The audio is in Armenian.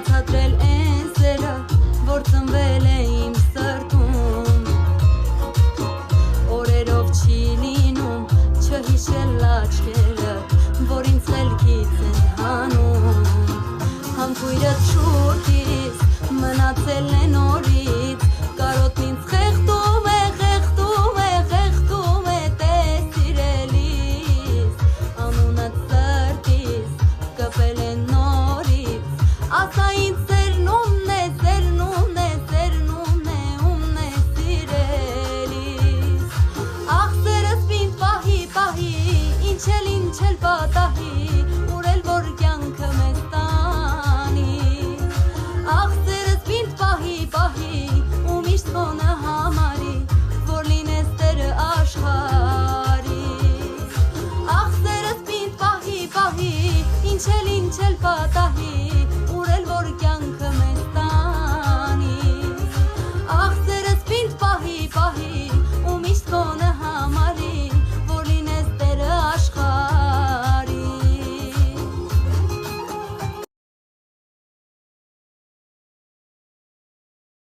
բացատրել են սերը, որ ծնվել է իմ սրտում, օրերով չի լինում չհիշել աչքերը, որ ինձ խելքից են հանում, համքույրդ շուրքից մնացել է նորից, կարոտն ինձ խեղդում է, խեղդում է, խեղդում է, տես սիրելիս, անունդ սրտիս կպել է նորից, ասա ինձ սերնումն է, սերնումն է, սերնումն է, ումն է սիրելիս, աղ սերս պինդ պահի, պահի, ինչ էլ պատահի, ուր էլ որ կյանքը մեզ տանի, աղ սերս պինդ պահի, պահի, ու միշտ խոնը համարի, որ լինես տերը աշխարհի, աղ սերս պինդ պահի, պահի, ինչ էլ պատահի,